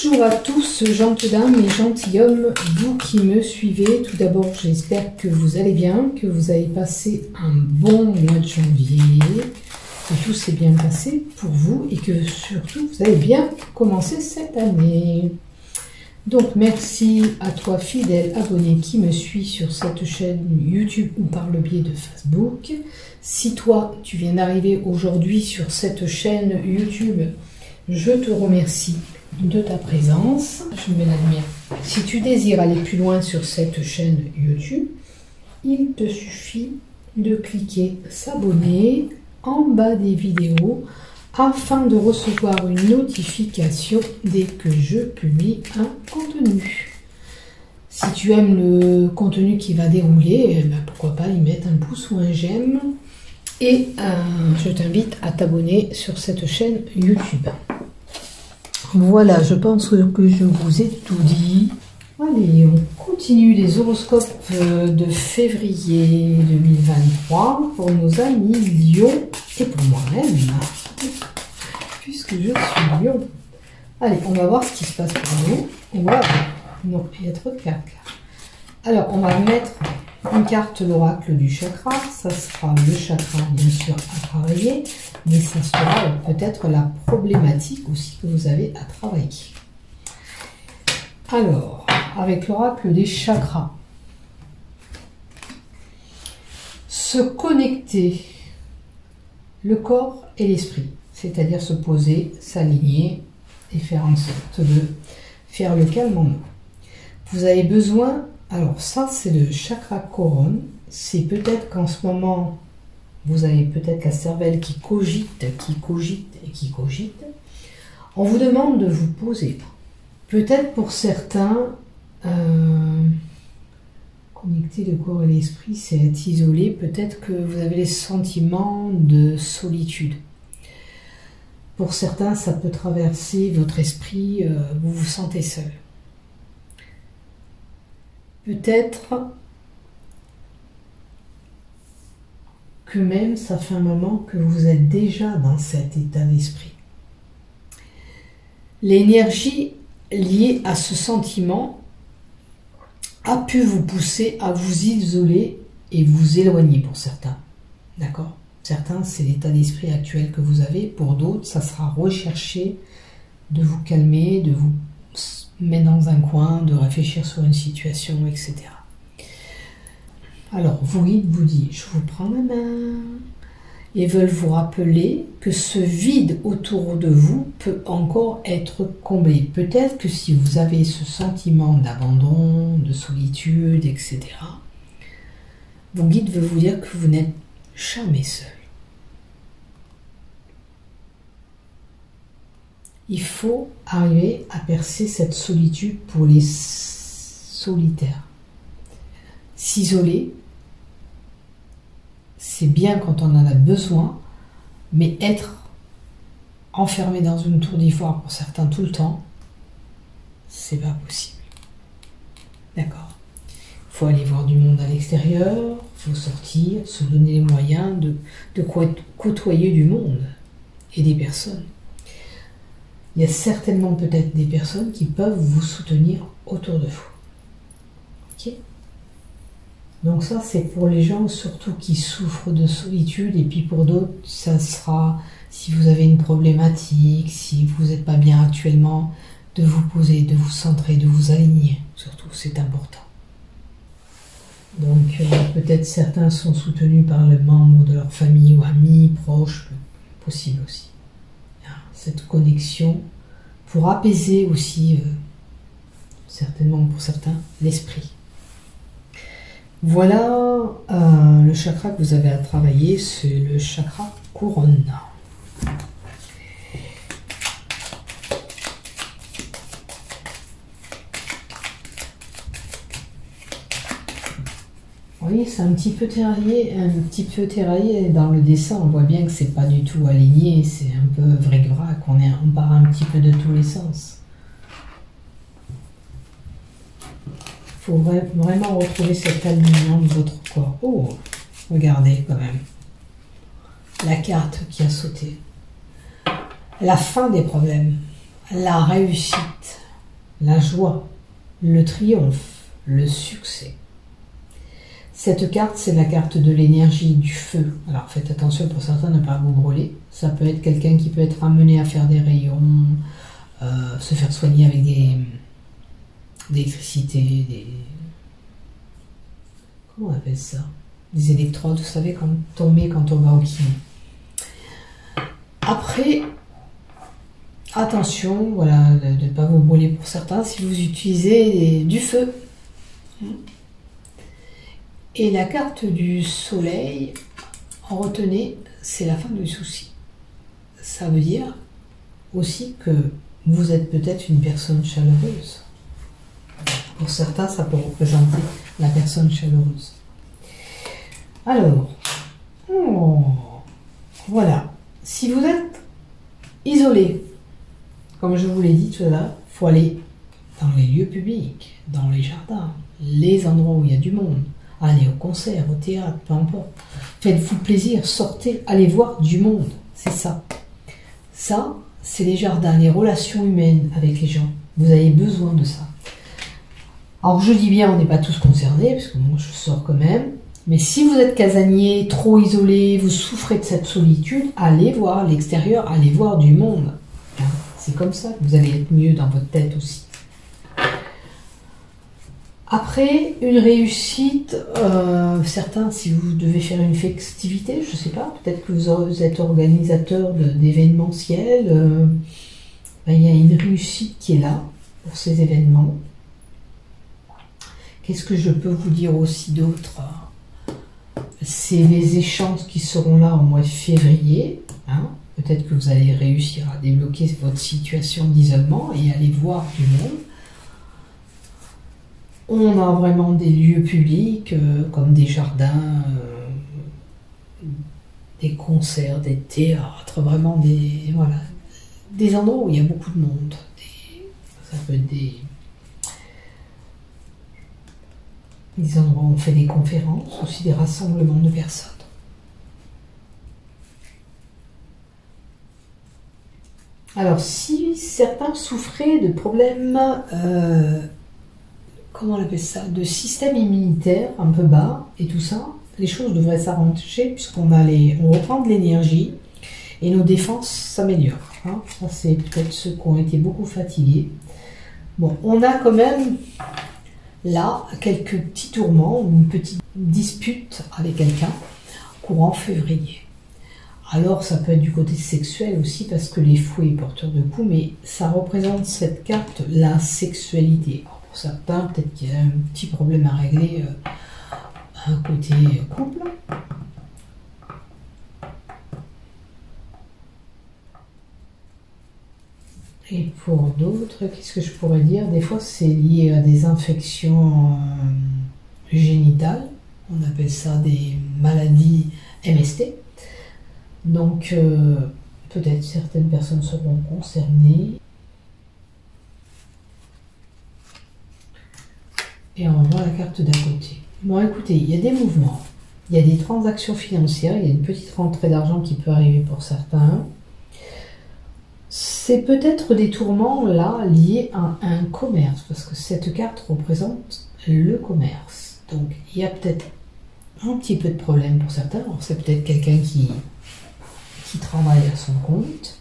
Bonjour à tous, gentes dames et gentilshommes, vous qui me suivez. Tout d'abord, j'espère que vous allez bien, que vous avez passé un bon mois de janvier, que tout s'est bien passé pour vous et que surtout vous avez bien commencé cette année. Donc merci à toi fidèle abonné qui me suit sur cette chaîne YouTube ou par le biais de Facebook. Si toi tu viens d'arriver aujourd'hui sur cette chaîne YouTube, je te remercie de ta présence, je mets la lumière. Si tu désires aller plus loin sur cette chaîne YouTube, il te suffit de cliquer s'abonner en bas des vidéos afin de recevoir une notification dès que je publie un contenu. Si tu aimes le contenu qui va dérouler, ben pourquoi pas y mettre un pouce ou un j'aime. Et je t'invite à t'abonner sur cette chaîne YouTube. Voilà, je pense que je vous ai tout dit. Allez, on continue les horoscopes de février 2023 pour nos amis Lion et pour moi-même, puisque je suis Lion. Allez, on va voir ce qui se passe pour nous. Voilà. Non, il y a trop de cartes là. Alors, on va mettre une carte, l'oracle du chakra. Ça sera le chakra, bien sûr, à travailler, mais ça sera peut-être la problématique aussi que vous avez à travailler. Alors, avec l'oracle des chakras, se connecter le corps et l'esprit, c'est-à-dire se poser, s'aligner et faire en sorte de faire le calme en nous. Vous avez besoin, alors ça c'est le chakra couronne, c'est peut-être qu'en ce moment, vous avez peut-être la cervelle qui cogite, qui cogite et qui cogite. On vous demande de vous poser. Peut-être pour certains, connecter le corps et l'esprit, c'est être isolé. Peut-être que vous avez les sentiments de solitude. Pour certains, ça peut traverser votre esprit, vous vous sentez seul. Peut-être que même ça fait un moment que vous êtes déjà dans cet état d'esprit. L'énergie liée à ce sentiment a pu vous pousser à vous isoler et vous éloigner pour certains. D'accord ? Certains, c'est l'état d'esprit actuel que vous avez. Pour d'autres, ça sera rechercher de vous calmer, de vous mettre dans un coin, de réfléchir sur une situation, etc. Alors, vos guides vous disent, je vous prends la main, et veulent vous rappeler que ce vide autour de vous peut encore être comblé. Peut-être que si vous avez ce sentiment d'abandon, de solitude, etc., vos guides veulent vous dire que vous n'êtes jamais seul. Il faut arriver à percer cette solitude pour les solitaires. S'isoler, c'est bien quand on en a besoin, mais être enfermé dans une tour d'ivoire pour certains tout le temps, c'est pas possible. D'accord ? Il faut aller voir du monde à l'extérieur, il faut sortir, se donner les moyens de côtoyer du monde et des personnes. Il y a certainement peut-être des personnes qui peuvent vous soutenir autour de vous. Ok ? Donc ça, c'est pour les gens surtout qui souffrent de solitude. Et puis pour d'autres, ça sera, si vous avez une problématique, si vous n'êtes pas bien actuellement, de vous poser, de vous centrer, de vous aligner. Surtout, c'est important. Donc peut-être certains sont soutenus par les membres de leur famille ou amis, proches, possible aussi. Cette connexion pour apaiser aussi, certainement pour certains, l'esprit. Voilà le chakra que vous avez à travailler, c'est le chakra couronne. Oui, c'est un petit peu tiraillé dans le dessin. On voit bien que c'est pas du tout aligné, c'est un peu vric-vrac. On part un petit peu de tous les sens. Il faut vraiment retrouver cet alignement de votre corps. Oh, regardez quand même la carte qui a sauté. La fin des problèmes, la réussite, la joie, le triomphe, le succès. Cette carte, c'est la carte de l'énergie, du feu. Alors faites attention pour certains ne pas vous brûler. Ça peut être quelqu'un qui peut être amené à faire des rayons, se faire soigner avec d'électricité, comment on appelle ça? Des électrodes, vous savez, quand on va au kiné. Après, attention, voilà, de ne pas vous brûler pour certains si vous utilisez du feu. Et la carte du soleil, retenez, c'est la fin du souci. Ça veut dire aussi que vous êtes peut-être une personne chaleureuse. Pour certains, ça peut représenter la personne chaleureuse. Alors, voilà. Si vous êtes isolé, comme je vous l'ai dit tout à l'heure, il faut aller dans les lieux publics, dans les jardins, les endroits où il y a du monde. Allez au concert, au théâtre, peu importe. Faites-vous plaisir, sortez, allez voir du monde. C'est ça. Ça, c'est les jardins, les relations humaines avec les gens. Vous avez besoin de ça. Alors je dis bien, on n'est pas tous concernés, parce que moi je sors quand même. Mais si vous êtes casanier, trop isolé, vous souffrez de cette solitude, allez voir l'extérieur, allez voir du monde. C'est comme ça que vous allez être mieux dans votre tête aussi. Après, une réussite, certains, si vous devez faire une festivité, je ne sais pas, peut-être que vous êtes organisateur d'événementiel, il y a une réussite qui est là pour ces événements. Qu'est-ce que je peux vous dire aussi d'autre? C'est les échanges qui seront là au mois de février. Hein. Peut-être que vous allez réussir à débloquer votre situation d'isolement et aller voir du monde. On a vraiment des lieux publics comme des jardins, des concerts, des théâtres, vraiment des endroits où il y a beaucoup de monde. Ça peut être des endroits où on fait des conférences, aussi des rassemblements de personnes. Alors, si certains souffraient de problèmes, comment on appelle ça, de système immunitaire un peu bas et tout ça, les choses devraient s'arranger puisqu'on reprend de l'énergie et nos défenses s'améliorent. Hein. Ça, c'est peut-être ceux qui ont été beaucoup fatigués. Bon, on a quand même là quelques petits tourments ou une petite dispute avec quelqu'un courant février. Alors ça peut être du côté sexuel aussi parce que les fous est porteur de coups, mais ça représente cette carte la sexualité. Alors pour certains, peut-être qu'il y a un petit problème à régler à un côté couple. Et pour d'autres, qu'est-ce que je pourrais dire? Des fois c'est lié à des infections génitales, on appelle ça des maladies MST. Donc, peut-être certaines personnes seront concernées. Et on va voir la carte d'à côté. Bon, écoutez, il y a des mouvements. Il y a des transactions financières. Il y a une petite rentrée d'argent qui peut arriver pour certains. C'est peut-être des tourments, là, liés à un commerce. Parce que cette carte représente le commerce. Donc, il y a peut-être un petit peu de problème pour certains. Alors, c'est peut-être quelqu'un qui travaille à son compte,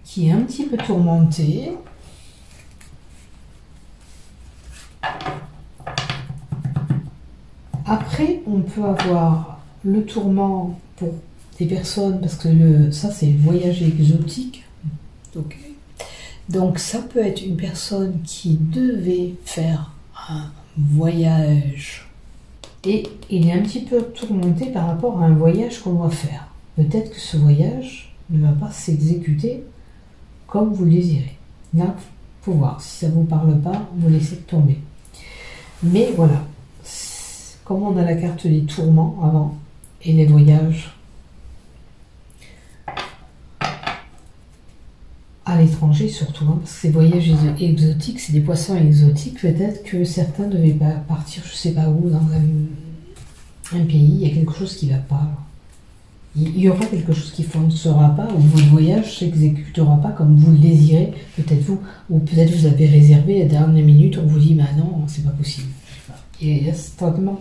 qui est un petit peu tourmenté. Après, on peut avoir le tourment pour des personnes, parce que ça c'est le voyage exotique. Donc ça peut être une personne qui devait faire un voyage et il est un petit peu tourmenté par rapport à un voyage qu'on doit faire. Peut-être que ce voyage ne va pas s'exécuter comme vous le désirez. Là, il faut voir. Si ça ne vous parle pas, vous laissez tomber. Mais voilà. Comme on a la carte des tourments avant et les voyages à l'étranger surtout, hein, parce que ces voyages exotiques, c'est des poissons exotiques, peut-être que certains ne devaient pas partir, je sais pas où, dans un pays, il y a quelque chose qui ne va pas. il y aura quelque chose qui ne fonctionnera pas, ou votre voyage ne s'exécutera pas comme vous le désirez, peut-être vous, ou peut-être vous avez réservé à la dernière minute, on vous dit, bah non, c'est pas possible. Il y a certainement...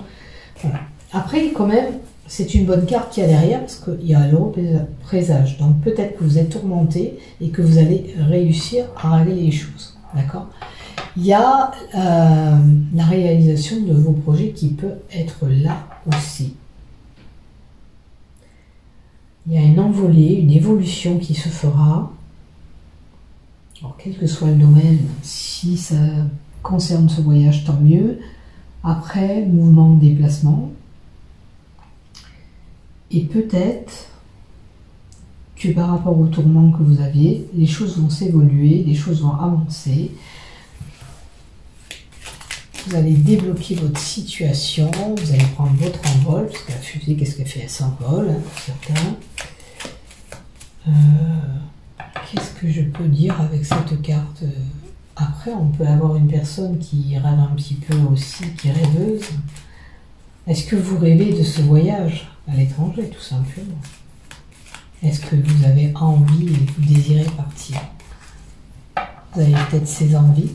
Voilà. Après, quand même, c'est une bonne carte qu'il y a derrière, parce qu'il y a l'euro-présage. Donc peut-être que vous êtes tourmenté et que vous allez réussir à régler les choses. D'accord? Il y a la réalisation de vos projets qui peut être là aussi. Il y a une envolée, une évolution qui se fera. Alors, quel que soit le domaine, si ça concerne ce voyage, tant mieux. Après, mouvement, déplacement. Et peut-être que par rapport au tourment que vous aviez, les choses vont s'évoluer, les choses vont avancer. Vous allez débloquer votre situation, vous allez prendre votre envol, parce que la fusée, qu'est-ce qu'elle fait? Elle s'envole, hein, pour certains. Qu'est-ce que je peux dire avec cette carte? Après, on peut avoir une personne qui rêve un petit peu aussi, qui est rêveuse. Est-ce que vous rêvez de ce voyage à l'étranger, tout simplement? Est-ce que vous avez envie et vous désirez partir? Vous avez peut-être ces envies.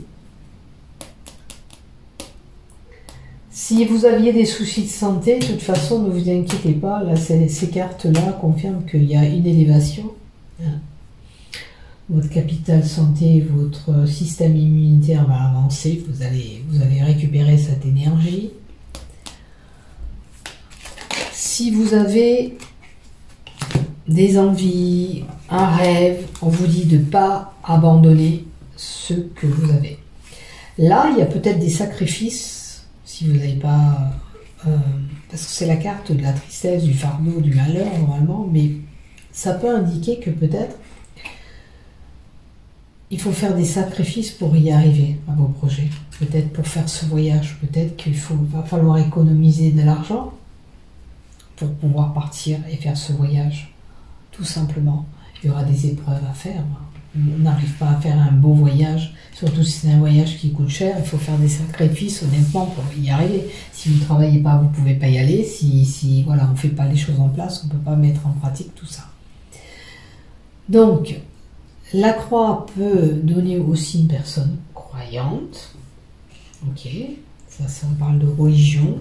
Si vous aviez des soucis de santé, de toute façon, ne vous inquiétez pas. Là, ces cartes-là confirment qu'il y a une élévation. Votre capital santé, votre système immunitaire va avancer. Vous allez récupérer cette énergie. Si vous avez des envies, un rêve, on vous dit de ne pas abandonner ce que vous avez. Là, il y a peut-être des sacrifices, si vous n'avez pas... parce que c'est la carte de la tristesse, du fardeau, du malheur, normalement, mais ça peut indiquer que peut-être il faut faire des sacrifices pour y arriver à vos projets. Peut-être pour faire ce voyage, peut-être qu'il va falloir économiser de l'argent pour pouvoir partir et faire ce voyage. Tout simplement, il y aura des épreuves à faire. On n'arrive pas à faire un beau voyage, surtout si c'est un voyage qui coûte cher. Il faut faire des sacrifices, honnêtement, pour y arriver. Si vous ne travaillez pas, vous ne pouvez pas y aller. Si voilà, on ne fait pas les choses en place, on ne peut pas mettre en pratique tout ça. Donc, la croix peut donner aussi une personne croyante. Ok, ça on parle de religion.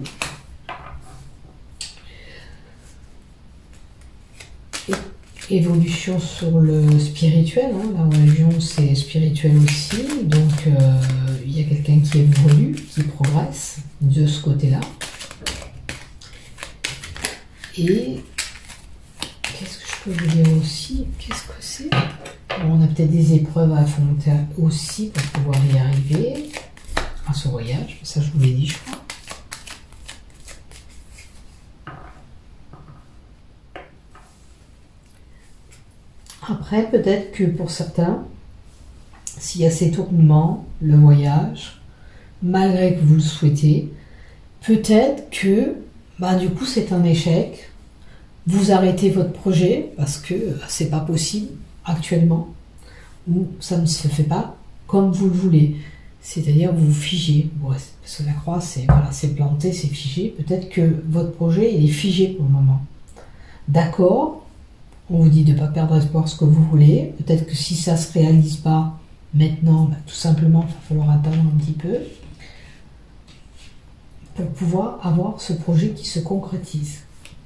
Évolution sur le spirituel, hein. La religion c'est spirituel aussi, donc il y a quelqu'un qui évolue, qui progresse de ce côté-là. Et qu'est-ce que je peux vous dire aussi? Qu'est-ce que c'est? On a peut-être des épreuves à affronter aussi pour pouvoir y arriver à ce voyage, ça je vous l'ai dit je crois. Après, peut-être que pour certains, s'il y a ces tournements, le voyage, malgré que vous le souhaitez, peut-être que, du coup, c'est un échec. Vous arrêtez votre projet parce que c'est pas possible actuellement, ou ça ne se fait pas comme vous le voulez. C'est-à-dire vous vous figez. Parce que la croix, c'est voilà, c'est planté, c'est figé. Peut-être que votre projet, il est figé pour le moment. D'accord. On vous dit de ne pas perdre espoir ce que vous voulez. Peut-être que si ça ne se réalise pas maintenant, tout simplement, il va falloir attendre un petit peu pour pouvoir avoir ce projet qui se concrétise.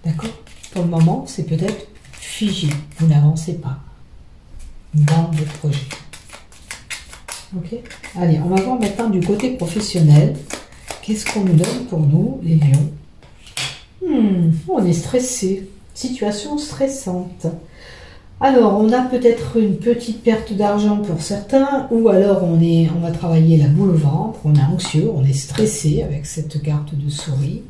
D'accord? Pour le moment, c'est peut-être figé. Vous n'avancez pas dans votre projet. Ok? Allez, on va voir maintenant du côté professionnel. Qu'est-ce qu'on nous donne pour nous, les lions? On est stressé. Situation stressante. Alors, on a peut-être une petite perte d'argent pour certains, ou alors on va travailler la boule au ventre, on est anxieux, on est stressé avec cette carte de souris,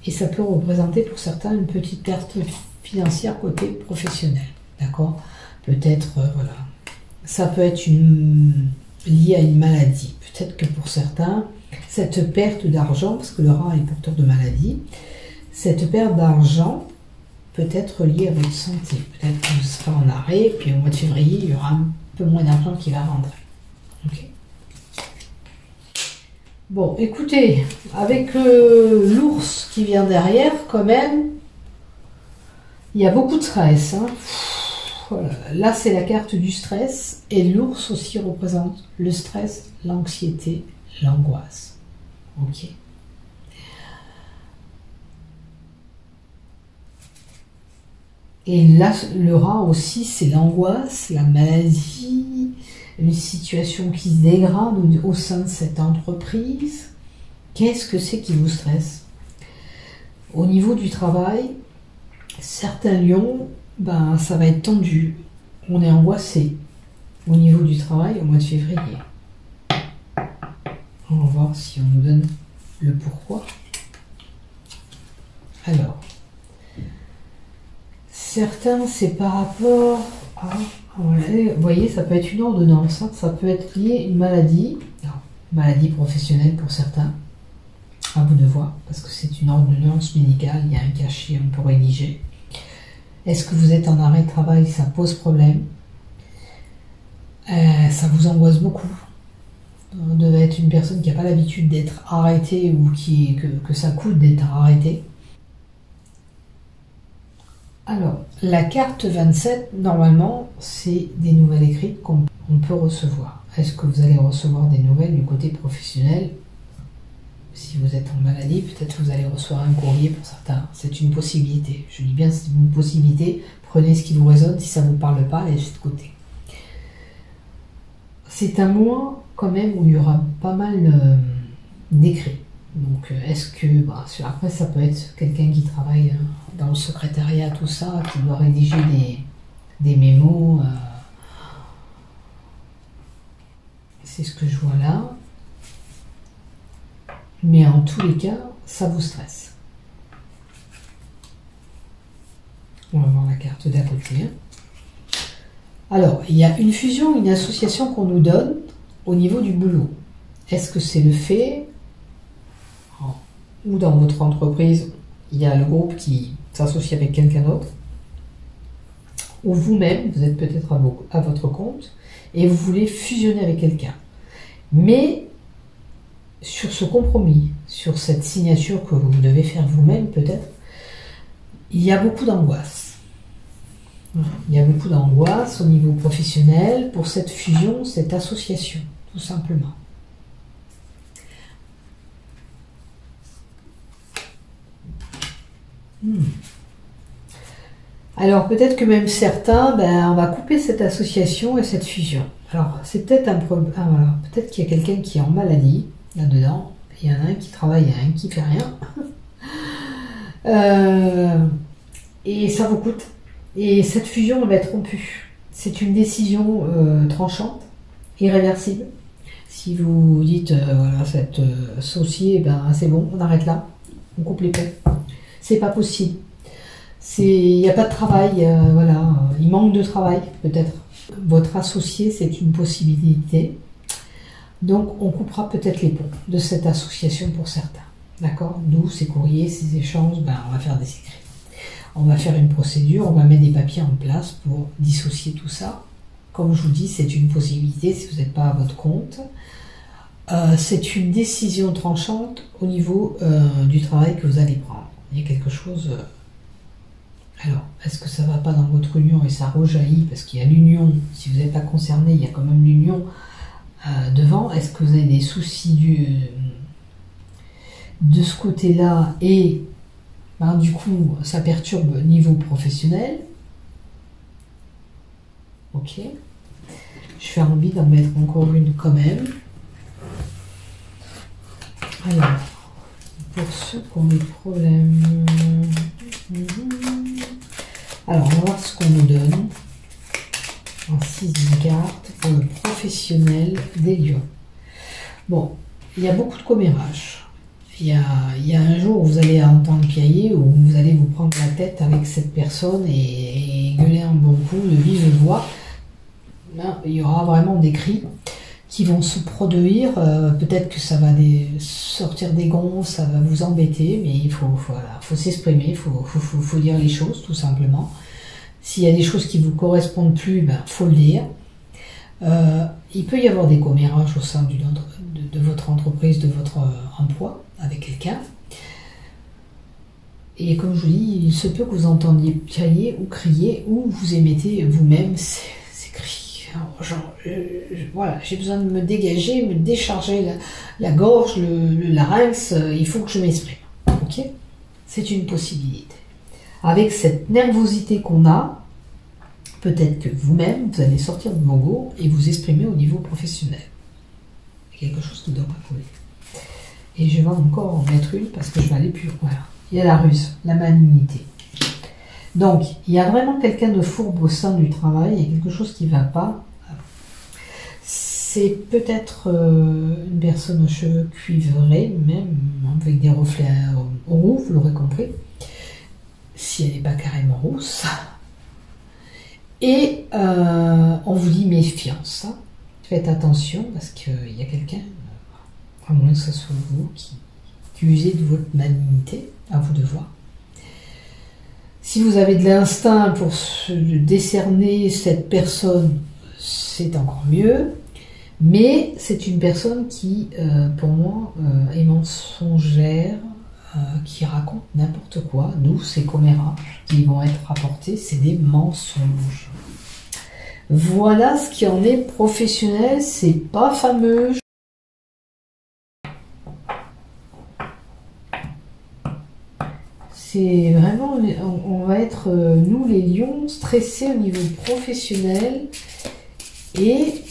et ça peut représenter pour certains une petite perte financière côté professionnel. D'accord? Peut-être, voilà. Ça peut être lié à une maladie. Peut-être que pour certains, cette perte d'argent, parce que le rat est porteur de maladie, cette perte d'argent peut être lié à votre santé. Peut-être que vous serez en arrêt, puis au mois de février, il y aura un peu moins d'argent qui va rentrer. Okay. Bon, écoutez, avec l'ours qui vient derrière, quand même, Il y a beaucoup de stress. Hein. Voilà. Là, c'est la carte du stress. Et l'ours aussi représente le stress, l'anxiété, l'angoisse. Ok. Et là, le rat aussi, c'est l'angoisse, la maladie, une situation qui se dégrade au sein de cette entreprise. Qu'est-ce que c'est qui vous stresse? Au niveau du travail, certains lions, ben, ça va être tendu. On est angoissé. Au niveau du travail, au mois de février. On va voir si on nous donne le pourquoi. Alors, certains, c'est par rapport à... Vous voyez, ça peut être une ordonnance, hein, ça peut être lié à une maladie, maladie professionnelle pour certains, à vous de voir, parce que c'est une ordonnance médicale, il y a un cachet, on peut rédiger. Est-ce que vous êtes en arrêt de travail? Ça pose problème. Ça vous angoisse beaucoup. Vous devez être une personne qui n'a pas l'habitude d'être arrêtée ou que ça coûte d'être arrêtée. Alors, la carte 27, normalement, c'est des nouvelles écrites qu'on peut recevoir. Est-ce que vous allez recevoir des nouvelles du côté professionnel? Si vous êtes en maladie, peut-être que vous allez recevoir un courrier pour certains. C'est une possibilité. Je dis bien c'est une possibilité. Prenez ce qui vous résonne. Si ça ne vous parle pas, laissez de côté. C'est un mois quand même où il y aura pas mal d'écrits. Donc, est-ce que... Bah, après, ça peut être quelqu'un qui travaille dans le secrétariat, tout ça, qui doit rédiger des mémos. C'est ce que je vois là. Mais en tous les cas, ça vous stresse. On va voir la carte d'à côté. Alors, il y a une fusion, une association qu'on nous donne au niveau du boulot. Est-ce que c'est le fait... ou dans votre entreprise, il y a le groupe qui s'associe avec quelqu'un d'autre, ou vous-même, vous êtes peut-être à votre compte, et vous voulez fusionner avec quelqu'un. Mais sur ce compromis, sur cette signature que vous devez faire vous-même peut-être, il y a beaucoup d'angoisse. Il y a beaucoup d'angoisse au niveau professionnel pour cette fusion, cette association, tout simplement. Alors peut-être que même certains, on va couper cette association et cette fusion. Alors c'est peut-être un problème. Voilà. Peut-être qu'il y a quelqu'un qui est en maladie là-dedans. Il y en a un qui travaille, il y en a un qui fait rien. Et ça vous coûte. Et cette fusion elle va être rompue. C'est une décision tranchante, irréversible. Si vous dites voilà cette associée, c'est bon, on arrête là, on coupe les ponts. C'est pas possible. Il n'y a pas de travail, voilà, il manque de travail peut-être. Votre associé, c'est une possibilité. Donc on coupera peut-être les ponts de cette association pour certains. D'accord? D'où ces courriers, ces échanges, on va faire des écrits. On va faire une procédure, on va mettre des papiers en place pour dissocier tout ça. Comme je vous dis, c'est une possibilité si vous n'êtes pas à votre compte. C'est une décision tranchante au niveau du travail que vous allez prendre. Il y a quelque chose... Alors, est-ce que ça ne va pas dans votre union et ça rejaillit parce qu'il y a l'union, si vous n'êtes pas concerné, il y a quand même l'union devant. Est-ce que vous avez des soucis de ce côté-là et du coup, ça perturbe niveau professionnel? Ok. Je fais envie d'en mettre encore une quand même. Alors, pour ceux qui ont des problèmes... Alors, on va voir ce qu'on nous donne en 6e carte pour le professionnel des lions. Bon, il y a beaucoup de commérages. Il y a un jour où vous allez entendre piailler, où vous allez vous prendre la tête avec cette personne et gueuler un bon coup de vive voix. Il y aura vraiment des cris qui vont se produire. Peut-être que ça va sortir des gonds, ça va vous embêter, mais il faut s'exprimer, il faut dire les choses, tout simplement. S'il y a des choses qui ne vous correspondent plus, faut le dire. Il peut y avoir des commérages au sein de votre entreprise, de votre emploi, avec quelqu'un. Et comme je vous dis, il se peut que vous entendiez piailler ou crier, ou vous émettez vous-même ces cris. Genre, voilà, j'ai besoin de me dégager, me décharger la gorge, le larynx, il faut que je m'exprime. Ok? C'est une possibilité. Avec cette nervosité qu'on a, peut-être que vous-même, vous allez sortir de vos go et vous exprimer au niveau professionnel. Il y a quelque chose qui ne doit pas coller. Et je vais encore en mettre une parce que je vais aller plus loin. Voilà. Il y a la ruse, la malignité. Donc, il y a vraiment quelqu'un de fourbe au sein du travail, il y a quelque chose qui ne va pas. C'est peut-être une personne aux cheveux cuivrés, même avec des reflets roux, vous l'aurez compris, si elle n'est pas carrément rousse. Et on vous dit méfiance. Hein. Faites attention parce qu'il y a quelqu'un, à moins que ce soit vous, qui usez de votre malignité, à vous de voir. Si vous avez de l'instinct pour décerner cette personne, c'est encore mieux. Mais c'est une personne qui, pour moi, est mensongère, qui raconte n'importe quoi. Nous, ces commérages qui vont être rapportés, c'est des mensonges. Voilà ce qui en est professionnel, c'est pas fameux. C'est vraiment, on va être, nous les lions, stressés au niveau professionnel et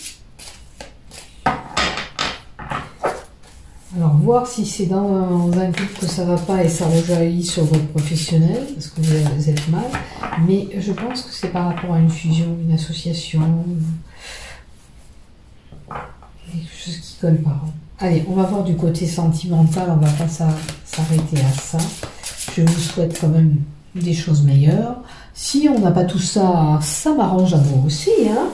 alors voir si c'est dans un couple que ça va pas et ça rejaillit sur votre professionnel parce que vous êtes mal, mais je pense que c'est par rapport à une fusion, une association, quelque chose qui colle pas. Allez, on va voir du côté sentimental, on va pas s'arrêter à ça. Je vous souhaite quand même des choses meilleures. Si on n'a pas tout ça, ça m'arrange à moi aussi, hein.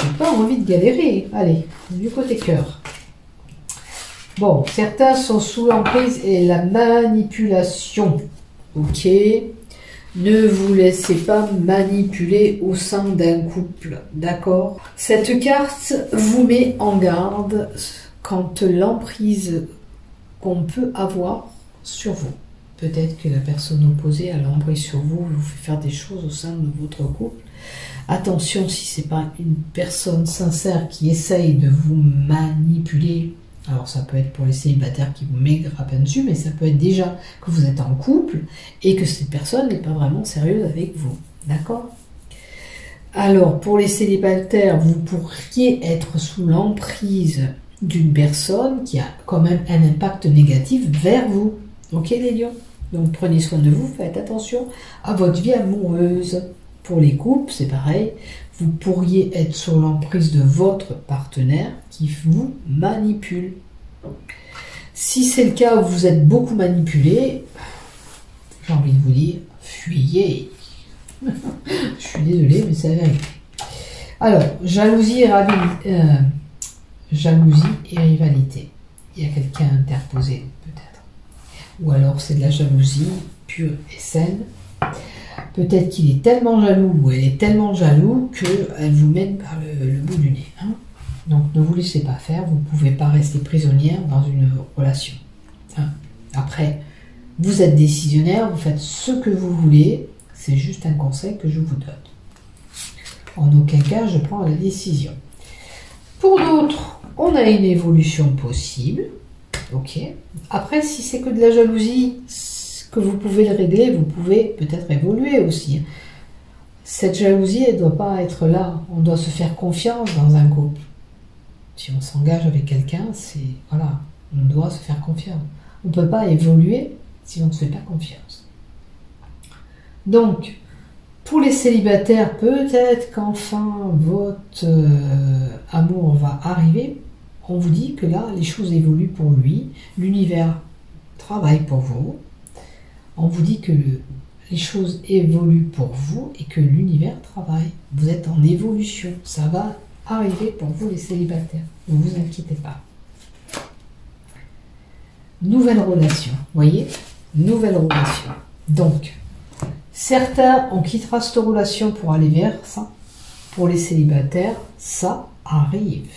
J'ai pas envie de galérer. Allez, du côté cœur. Bon, certains sont sous l'emprise et la manipulation. Ok. Ne vous laissez pas manipuler au sein d'un couple. D'accord. Cette carte vous met en garde quand l'emprise qu'on peut avoir sur vous. Peut-être que la personne opposée a l'emprise sur vous, vous fait faire des choses au sein de votre couple. Attention, si c'est pas une personne sincère qui essaye de vous manipuler. Alors ça peut être pour les célibataires qui vous maigrent à peine dessus, mais ça peut être déjà que vous êtes en couple et que cette personne n'est pas vraiment sérieuse avec vous. D'accord? Alors pour les célibataires, vous pourriez être sous l'emprise d'une personne qui a quand même un impact négatif vers vous. Ok les lions? Donc prenez soin de vous, faites attention à votre vie amoureuse. Pour les couples, c'est pareil. Vous pourriez être sous l'emprise de votre partenaire qui vous manipule. Si c'est le cas où vous êtes beaucoup manipulé, j'ai envie de vous dire, fuyez. Je suis désolée, mais c'est la vérité. Alors, jalousie et rivalité. Il y a quelqu'un interposé, peut-être. Ou alors c'est de la jalousie pure et saine. Peut-être qu'il est tellement jaloux ou elle est tellement jaloux qu'elle vous mène par le bout du nez. Hein. Donc ne vous laissez pas faire, vous ne pouvez pas rester prisonnière dans une relation. Hein. Après, vous êtes décisionnaire, vous faites ce que vous voulez, c'est juste un conseil que je vous donne. En aucun cas, je prends la décision. Pour d'autres, on a une évolution possible. Ok. Après, si c'est que de la jalousie, que vous pouvez le régler, vous pouvez peut-être évoluer aussi. Cette jalousie, elle ne doit pas être là. On doit se faire confiance dans un couple. Si on s'engage avec quelqu'un, c'est voilà, on doit se faire confiance. On ne peut pas évoluer si on ne se fait pas confiance. Donc, pour les célibataires, peut-être qu'enfin votre amour va arriver. On vous dit que là, les choses évoluent pour lui. L'univers travaille pour vous. On vous dit que les choses évoluent pour vous et que l'univers travaille. Vous êtes en évolution. Ça va arriver pour vous les célibataires. Ne vous inquiétez pas. Nouvelle relation. Voyez? Nouvelle relation. Donc, certains, on quittera cette relation pour aller vers ça. Pour les célibataires, ça arrive.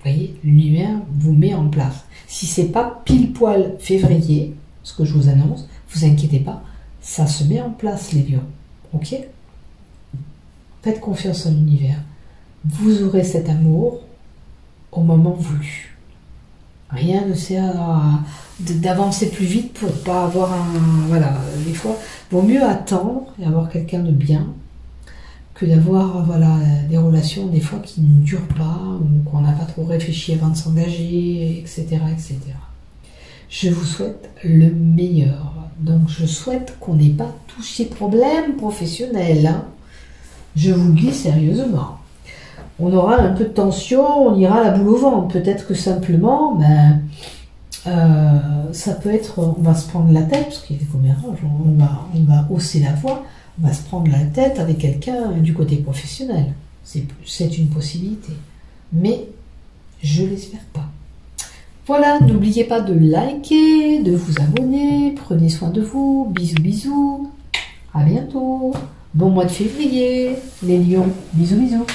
Voyez? L'univers vous met en place. Si c'est pas pile poil février, ce que je vous annonce, vous inquiétez pas, Ça se met en place, les lions. Ok? Faites confiance en l'univers. Vous aurez cet amour au moment voulu. Rien ne sert d'avancer plus vite pour pas avoir un... Voilà, des fois, vaut mieux attendre et avoir quelqu'un de bien que d'avoir voilà, des relations des fois qui ne durent pas ou qu'on n'a pas trop réfléchi avant de s'engager, etc., etc. Je vous souhaite le meilleur. Donc je souhaite qu'on n'ait pas tous ces problèmes professionnels. Hein. Je vous le dis sérieusement. On aura un peu de tension, on ira la boule au ventre. Peut-être que simplement, ça peut être, on va se prendre la tête, parce qu'il est commérage, on va hausser la voix, on va se prendre la tête avec quelqu'un du côté professionnel. C'est une possibilité. Mais je l'espère pas. Voilà, n'oubliez pas de liker, de vous abonner, prenez soin de vous, bisous bisous, à bientôt, bon mois de février, les lions, bisous bisous.